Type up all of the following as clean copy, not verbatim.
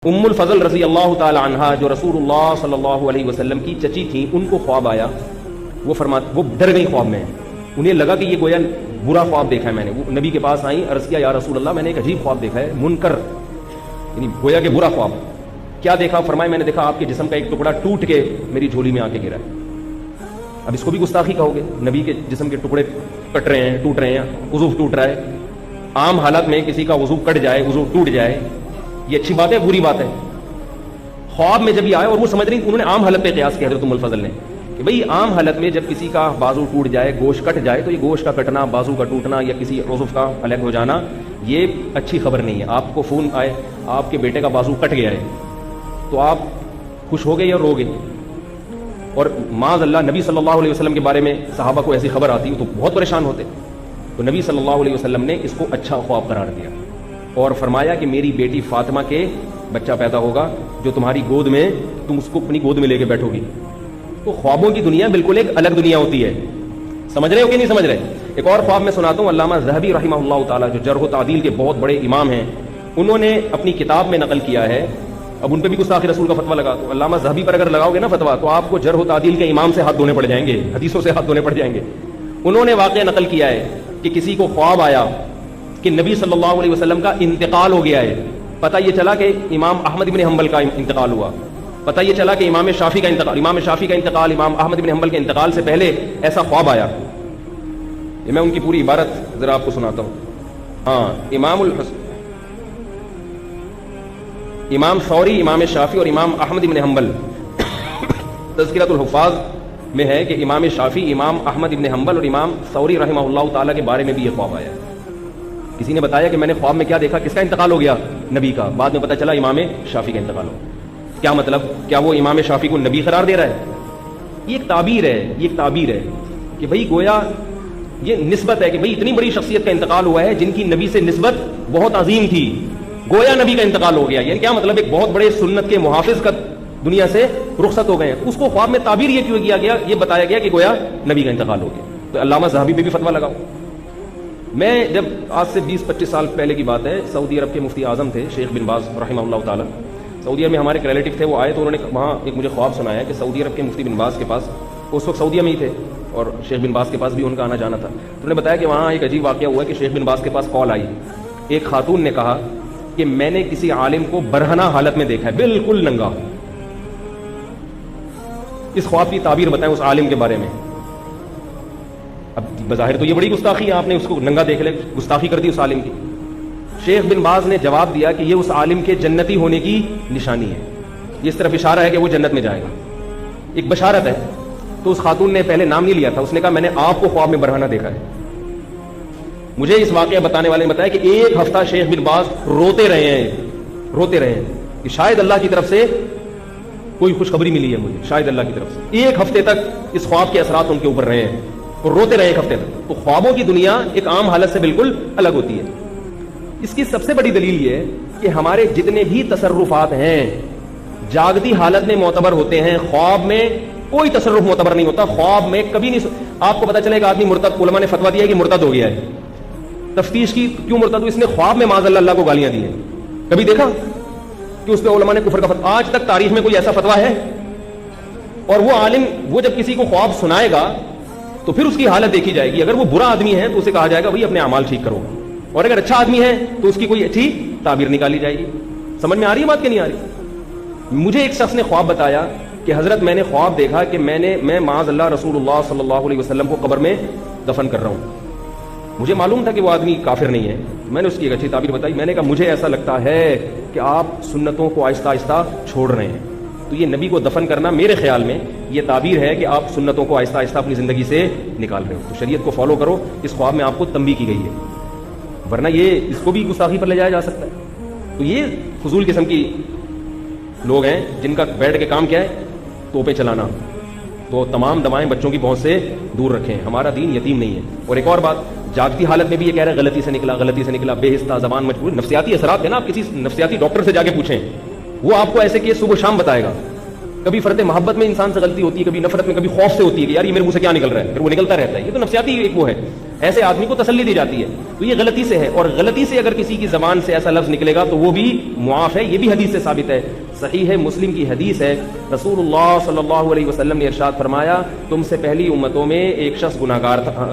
ام الفضل رضی اللہ تعالی عنہا جو رسول اللہ صلی اللہ علیہ وسلم کی چچی تھیں، ان کو خواب آیا. وہ ڈر گئی خواب میں. انہیں لگا کہ یہ گویا برا خواب دیکھا ہے میں نے. وہ نبی کے پاس آئیں، عرض کیا یا رسول اللہ میں نے ایک عجیب خواب دیکھا ہے، منکر، یعنی گویا کہ برا خواب. کیا دیکھا؟ فرمایا میں نے دیکھا آپ کے جسم کا ایک ٹکڑا ٹوٹ کے میری جھولی میں آ کے گرا ہے. اب اس کو بھی گستاخی کہو گے؟ نبی کے جسم کے ٹکڑے کٹ رہے ہیں، ٹوٹ رہے ہیں، وضو ٹوٹ رہا ہے. عام حالت میں کسی کا وضو کٹ جائے، وضو ٹوٹ جائے، یہ اچھی بات ہے بری بات ہے؟ خواب میں جب یہ آئے اور وہ سمجھ رہی، انہوں نے عام حالت پہ قیاس کیا حضرت ام الفضل نے کہ بھئی عام حالت میں جب کسی کا بازو ٹوٹ جائے، گوشت کٹ جائے، تو یہ گوشت کا کٹنا، بازو کا ٹوٹنا یا کسی عضو کا الگ ہو جانا یہ اچھی خبر نہیں ہے. آپ کو فون آئے آپ کے بیٹے کا بازو کٹ گیا ہے تو آپ خوش ہو گئے یا رو گئے؟ اور معاذ اللہ نبی صلی اللہ علیہ وسلم کے بارے میں صحابہ کو ایسی خبر آتی تو بہت پریشان ہوتے. تو نبی صلی اللہ علیہ وسلم نے اس کو اچھا خواب قرار دیا اور فرمایا کہ میری بیٹی فاطمہ کے بچہ پیدا ہوگا جو تمہاری گود میں، تم اس کو اپنی گود میں لے کے بیٹھو گی. تو خوابوں کی دنیا بالکل ایک الگ دنیا ہوتی ہے. سمجھ رہے ہو کہ نہیں سمجھ رہے؟ ایک اور خواب میں سناتا ہوں. علامہ ذہبی رحمہ اللہ تعالیٰ جو جرح و تعدیل کے بہت بڑے امام ہیں، انہوں نے اپنی کتاب میں نقل کیا ہے. اب ان پہ بھی گستاخی رسول کا فتویٰ لگا تو علامہ ذہبی پر اگر لگاؤ گے نا فتویٰ تو آپ کو جرح و تعدیل کے امام سے ہاتھ دھونے پڑ جائیں گے، حدیثوں سے ہاتھ دھونے پڑ جائیں گے. انہوں نے واقعہ نقل کیا ہے کہ کسی کو خواب آیا کہ نبی صلی اللہ علیہ وسلم کا انتقال ہو گیا ہے. پتہ یہ چلا کہ امام احمد بن حنبل کا انتقال ہوا. پتہ یہ چلا کہ امام شافعی کا انتقال، امام احمد بن حنبل کے انتقال سے پہلے ایسا خواب آیا. یہ میں ان کی پوری عبارت ذرا آپ کو سناتا ہوں. ہاں، امام ثوری، امام شافعی اور امام احمد بن حنبل. تذکرۃ الحفاظ میں ہے کہ امام شافعی، امام احمد بن حنبل اور امام ثوری رحمہ اللہ تعالیٰ کے بارے میں بھی یہ خواب آیا. کسی نے بتایا کہ میں نے خواب میں کیا دیکھا، کس کا انتقال ہو گیا؟ نبی کا. بعد میں پتہ چلا امام شافعی کا انتقال ہو. کیا مطلب؟ کیا وہ امام شافعی کو نبی قرار دے رہا ہے؟ یہ ایک تعبیر ہے کہ بھئی گویا یہ نسبت ہے کہ بھئی اتنی بڑی شخصیت کا انتقال ہوا ہے جن کی نبی سے نسبت بہت عظیم تھی، گویا نبی کا انتقال ہو گیا. یعنی کیا مطلب؟ ایک بہت بڑے سنت کے محافظ کا دنیا سے رخصت ہو گئے ہیں. اس کو خواب میں تعبیر یہ کیوں کیا گیا؟ یہ بتایا گیا کہ گویا نبی کا انتقال ہو گیا. تو علامہ ذہبی پہ بھی فتویٰ لگاؤ. میں جب آج سے 20-25 سال پہلے کی بات ہے، سعودی عرب کے مفتی اعظم تھے شیخ بن باز رحمہ اللہ تعالیٰ. سعودیہ میں ہمارے ایک ریلیٹیو تھے، وہ آئے تو انہوں نے وہاں ایک مجھے خواب سنایا کہ سعودی عرب کے مفتی بن باز کے پاس، اس وقت سعودیہ میں ہی تھے اور شیخ بن باز کے پاس بھی ان کا آنا جانا تھا. انہوں نے بتایا کہ وہاں ایک عجیب واقعہ ہوا کہ شیخ بن باز کے پاس کال آئی. ایک خاتون نے کہا کہ میں نے کسی عالم کو برہنہ حالت میں دیکھا ہے، بالکل ننگا. اس خواب کی تعبیر بتائیں اس عالم کے بارے میں. اب بظاہر تو یہ بڑی گستاخی ہے، آپ نے اس کو ننگا دیکھ لے، گستاخی کر دی اس عالم کی. شیخ بن باز نے جواب دیا کہ یہ اس عالم کے جنتی ہونے کی نشانی ہے، یہ اس طرف اشارہ ہے کہ وہ جنت میں جائے گا، ایک بشارت ہے. تو اس خاتون نے پہلے نام نہیں لیا تھا، اس نے کہا میں نے آپ کو خواب میں برہنہ دیکھا ہے. مجھے اس واقعہ بتانے والے نے بتایا کہ ایک ہفتہ شیخ بن باز روتے رہے ہیں کہ شاید اللہ کی طرف سے کوئی خوشخبری ملی ہے مجھے، شاید اللہ کی طرف سے. ایک ہفتے تک اس خواب کے اثرات ان کے اوپر رہے ہیں اور روتے رہے ایک ہفتے تک. تو خوابوں کی دنیا ایک عام حالت سے بالکل الگ ہوتی ہے. اس کی سب سے بڑی دلیل یہ ہے کہ ہمارے جتنے بھی تصرفات ہیں جاگتی حالت میں معتبر ہوتے ہیں، خواب میں کوئی تصرف معتبر نہیں ہوتا. خواب میں کبھی نہیں. آپ کو پتہ چلے گا آدمی مرتد، علماء نے فتویٰ دیا ہے کہ مرتد ہو گیا ہے. تفتیش کی کیوں مرتد؟ اس نے خواب میں معاذ اللہ کو گالیاں دی ہیں. کبھی دیکھا کہ اس پہ علماء نے کفر کا فتویٰ؟ آج تک تاریخ میں کوئی ایسا فتویٰ ہے؟ اور وہ عالم وہ جب کسی کو خواب سنائے گا تو پھر اس کی حالت دیکھی جائے گی. اگر وہ برا آدمی ہے تو اسے کہا جائے گا بھائی اپنے اعمال ٹھیک کرو، اور اگر اچھا آدمی ہے تو اس کی کوئی اچھی تعبیر نکالی جائے گی. سمجھ میں آ رہی ہے بات کہ نہیں آ رہی؟ مجھے ایک شخص نے خواب بتایا کہ حضرت میں نے خواب دیکھا کہ میں معاذ اللہ رسول اللہ صلی اللہ علیہ وسلم کو قبر میں دفن کر رہا ہوں. مجھے معلوم تھا کہ وہ آدمی کافر نہیں ہے. میں نے اس کی ایک اچھی تعبیر بتائی. میں نے کہا مجھے ایسا لگتا ہے کہ آپ سنتوں کو آہستہ آہستہ چھوڑ رہے ہیں. تو یہ نبی کو دفن کرنا میرے خیال میں یہ تعبیر ہے کہ آپ سنتوں کو آہستہ آہستہ اپنی زندگی سے نکال رہے ہو. تو شریعت کو فالو کرو. اس خواب میں آپ کو تنبیہ کی گئی ہے، ورنہ یہ اس کو بھی گستاخی پر لے جایا جا سکتا ہے. تو یہ فضول قسم کی لوگ ہیں جن کا بیٹھ کے کام کیا ہے؟ توپیں چلانا. تو تمام دمائیں بچوں کی پہنچ سے دور رکھیں. ہمارا دین یتیم نہیں ہے. اور ایک اور بات، جاگتی حالت میں بھی یہ کہہ رہے ہیں غلطی سے نکلا، بے حصہ، زبان مجبور. نفسیاتی اثرات ہے نا، آپ کسی نفسیاتی ڈاکٹر سے جا کے پوچھیں، وہ آپ کو ایسے کیس صبح شام بتائے گا. کبھی فرد محبت میں انسان سے غلطی ہوتی ہے، کبھی نفرت میں، کبھی خوف سے ہوتی ہے کہ یار یہ میرے منہ سے کیا نکل رہا ہے، پھر وہ نکلتا رہتا ہے. یہ تو نفسیاتی ایک وہ ہے، ایسے آدمی کو تسلی دی جاتی ہے. تو یہ غلطی سے ہے، اور غلطی سے اگر کسی کی زبان سے ایسا لفظ نکلے گا تو وہ بھی معاف ہے. یہ بھی حدیث سے ثابت ہے، صحیح ہے مسلم کی حدیث ہے. رسول اللہ صلی اللہ علیہ وسلم نے ارشاد فرمایا تم سے پہلی امتوں میں ایک شخص گناہگار تھا،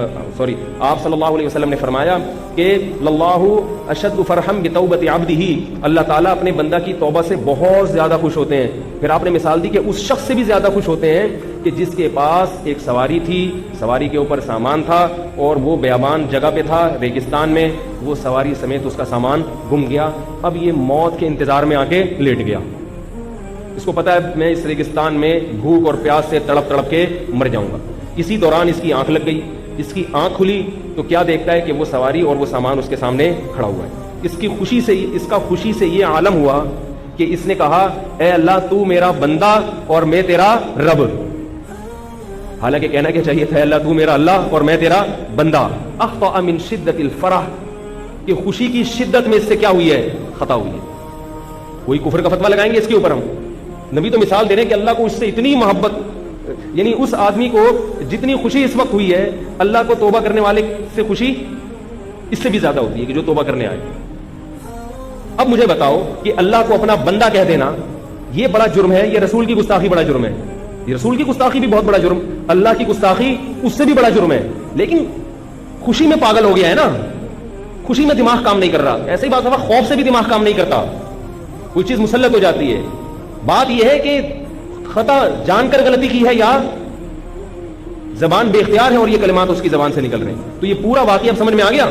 آپ صلی اللہ علیہ وسلم نے فرمایا کہ اللہ اشد فرحم بتوبۃ عبدہ، اللہ تعالیٰ اپنے بندہ کی توبہ سے بہت زیادہ خوش ہوتے ہیں. پھر آپ نے مثال دی کہ اس شخص سے بھی زیادہ خوش ہوتے ہیں کہ جس کے پاس ایک سواری تھی، سواری کے اوپر سامان تھا اور وہ بیابان جگہ پہ تھا ریگستان میں، وہ سواری سمیت اس کا سامان گم گیا. اب یہ موت کے انتظار میں آ کے لیٹ گیا. اس کو پتا ہے میں اس ریگستان میں بھوک اور پیاس سے تڑپ تڑپ کے مر جاؤں گا. اسی دوران اس کی آنکھ لگ گئی. اس کی آنکھ کھلی تو کیا دیکھتا ہے کہ وہ سواری اور وہ سامان اس کے سامنے کھڑا ہوا ہے. اس کا خوشی سے یہ عالم ہوا کہ اس نے کہا اے اللہ تو میرا بندہ اور میں تیرا رب. حالانکہ کہنا کیا چاہیے تھا، اللہ تو میرا اللہ اور میں تیرا بندہ. اخطأ من شدت الفرح، کہ خوشی کی شدت میں اس سے کیا ہوئی ہے، خطا ہوئی ہے. کوئی کفر کا فتویٰ لگائیں گے اس کے اوپر ہم؟ نبی تو مثال دے رہے ہیں کہ اللہ کو اس سے اتنی محبت، یعنی اس آدمی کو جتنی خوشی اس وقت ہوئی ہے اللہ کو توبہ کرنے والے سے خوشی اس سے بھی زیادہ ہوتی ہے کہ جو توبہ کرنے آئے. اب مجھے بتاؤ کہ اللہ کو اپنا بندہ کہہ دینا یہ بڑا جرم ہے، یہ رسول کی گستاخی بڑا جرم ہے؟ یہ رسول کی گستاخی بھی بہت بڑا جرم، اللہ کی گستاخی اس سے بھی بڑا جرم ہے. لیکن خوشی میں پاگل ہو گیا ہے نا، خوشی میں دماغ کام نہیں کر رہا. ایسے ہی بات ہے، خوف سے بھی دماغ کام نہیں کرتا، کوئی چیز مسلط ہو جاتی ہے. بات یہ ہے کہ خطا جان کر غلطی کی ہے یا زبان بے اختیار ہے اور یہ کلمات اس کی زبان سے نکل رہے ہیں. تو یہ پورا واقعہ اب سمجھ میں آ گیا.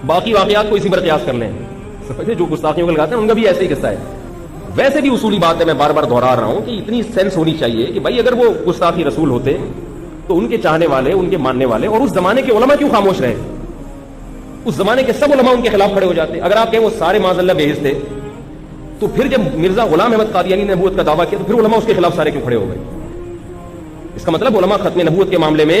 باقی واقعات کو اسی پر قیاس کر لیں. سمجھے جو گستاخیوں کو لگاتے ہیں ان کا بھی ایسے ہی قصہ ہے. ویسے بھی اصولی بات ہے، میں بار بار دہرا رہا ہوں کہ اتنی سینس ہونی چاہیے کہ بھائی اگر وہ گستاخی رسول ہوتے تو ان کے چاہنے والے، ان کے ماننے والے اور اس زمانے کے علماء کیوں خاموش رہے؟ اس زمانے کے سب علماء ان کے خلاف کھڑے ہو جاتے. اگر آپ کہیں وہ سارے معاذ اللہ بے حس تھے تو پھر جب مرزا غلام احمد قادیانی نے نبوت کا دعویٰ کیا تو پھر علماء اس کے خلاف سارے کیوں کھڑے ہو گئے؟ اس کا مطلب علماء ختم نبوت کے معاملے میں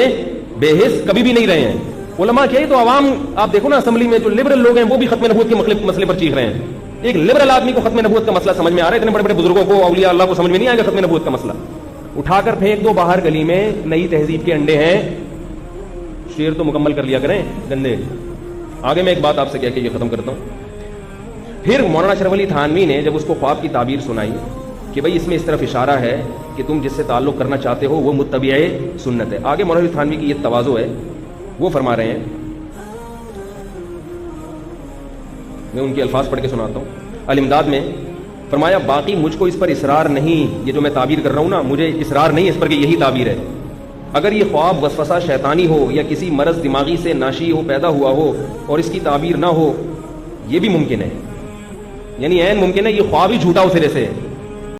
بے حس کبھی بھی نہیں رہے ہیں. علماء کیا ہی تو عوام، آپ دیکھو نا اسمبلی میں جو لبرل لوگ ہیں وہ بھی ختم نبوت کے مسئلے پر چیخ رہے ہیں. ایک لبرل آدمی کو ختم نبوت کا مسئلہ سمجھ میں آ رہا ہے، اتنے بڑے بڑے بزرگوں کو، اولیاء اللہ کو سمجھ میں نہیں آئے گا ختم نبوت کا مسئلہ. اٹھا کر پھینک دو باہر گلی میں، نئی تہذیب کے انڈے ہیں. شعر تو مکمل کر لیا کریں گندے. آگے میں ایک بات آپ سے کہہ کے یہ ختم کرتا ہوں. پھر مولانا اشرف علی تھانوی نے جب اس کو خواب کی تعبیر سنائی کہ بھئی اس میں اس طرف اشارہ ہے کہ تم جس سے تعلق کرنا چاہتے ہو وہ متبع سنت ہے. آگے مولانا علی تھانوی کی یہ تواضع ہے، وہ فرما رہے ہیں، میں ان کے الفاظ پڑھ کے سناتا ہوں. الامداد میں فرمایا باقی مجھ کو اس پر اصرار نہیں، یہ جو میں تعبیر کر رہا ہوں نا مجھے اصرار نہیں اس پر کہ یہی تعبیر ہے. اگر یہ خواب وسوسہ شیطانی ہو یا کسی مرض دماغی سے ناشی ہو، پیدا ہوا ہو اور اس کی تعبیر نہ ہو، یہ بھی ممکن ہے. یعنی عین ممکن ہے یہ خواب ہی جھوٹا ہو سرے سے.